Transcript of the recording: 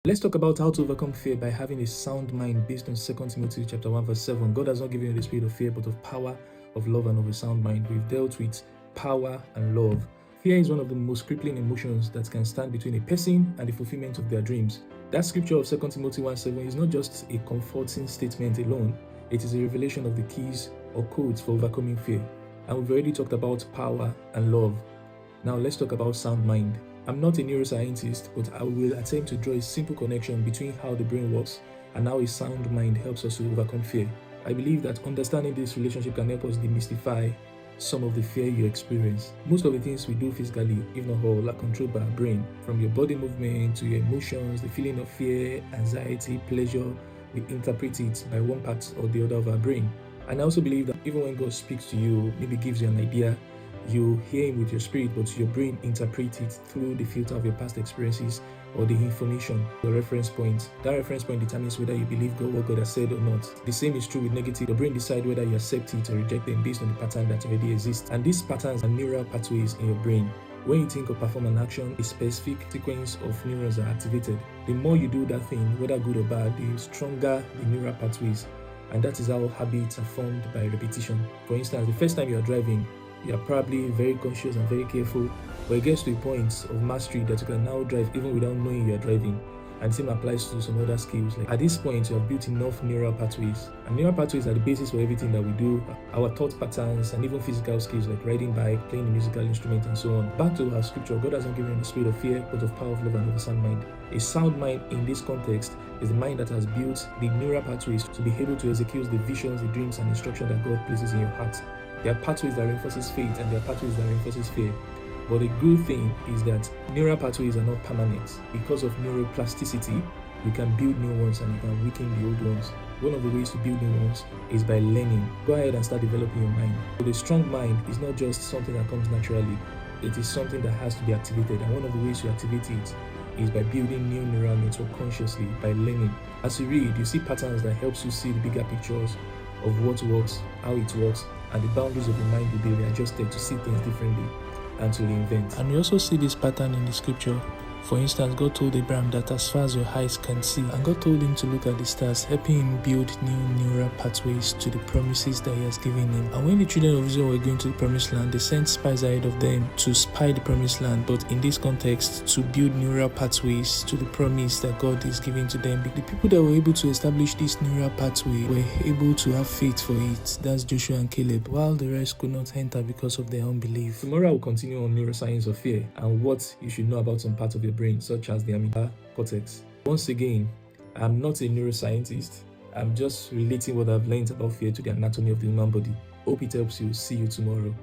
Let's talk about how to overcome fear by having a sound mind based on 2 Timothy chapter 1 verse 7. God has not given you the spirit of fear, but of power, of love, and of a sound mind. We've dealt with power and love. Fear is one of the most crippling emotions that can stand between a person and the fulfillment of their dreams. That scripture of 2 Timothy 1:7 is not just a comforting statement alone, it is a revelation of the keys or codes for overcoming fear. And we've already talked about power and love. Now let's talk about sound mind. I'm not a neuroscientist, but I will attempt to draw a simple connection between how the brain works and how a sound mind helps us to overcome fear. I believe that understanding this relationship can help us demystify some of the fear you experience. Most of the things we do physically, if not all, are controlled by our brain. From your body movement to your emotions, the feeling of fear, anxiety, pleasure, we interpret it by one part or the other of our brain. And I also believe that even when God speaks to you, maybe gives you an idea, you hear him with your spirit, but your brain interprets it through the filter of your past experiences or the information, the reference point. That reference point determines whether you believe God, what God has said or not. The same is true with negative. Your brain decides whether you accept it or reject them based on the pattern that already exists. And these patterns are neural pathways in your brain. When you think or perform an action, a specific sequence of neurons are activated. The more you do that thing, whether good or bad, the stronger the neural pathways. And that is how habits are formed by repetition. For instance, the first time you are driving, you are probably very conscious and very careful, but it gets to a point of mastery that you can now drive even without knowing you are driving. And the same applies to some other skills. Like at this point, you have built enough neural pathways. And neural pathways are the basis for everything that we do, our thought patterns, and even physical skills like riding bike, playing a musical instrument, and so on. Back to our scripture, God has not given you the spirit of fear, but of power, of love, and of a sound mind. A sound mind in this context is the mind that has built the neural pathways to be able to execute the visions, the dreams, and instruction that God places in your heart. There are pathways that reinforces faith and there are pathways that reinforces fear. But the good thing is that neural pathways are not permanent. Because of neuroplasticity, you can build new ones and you can weaken the old ones. One of the ways to build new ones is by learning. Go ahead and start developing your mind. So the strong mind is not just something that comes naturally. It is something that has to be activated. And one of the ways you activate it is by building new neural network consciously, by learning. As you read, you see patterns that helps you see the bigger pictures of what works, how it works, and the boundaries of the mind will be readjusted to see things differently and to reinvent. And we also see this pattern in the scripture. For instance, God told Abraham that as far as your eyes can see, and God told him to look at the stars, helping him build new neural pathways to the promises that he has given him. And when the children of Israel were going to the promised land, they sent spies ahead of them to spy the promised land, but in this context, to build neural pathways to the promise that God is giving to them. The people that were able to establish this neural pathway were able to have faith for it. That's Joshua and Caleb, while the rest could not enter because of their unbelief. Tomorrow I will continue on neuroscience of fear and what you should know about some parts of your brain, such as the amygdala cortex. Once again, I'm not a neuroscientist. I'm just relating what I've learned about fear to the anatomy of the human body. Hope it helps you. See you tomorrow.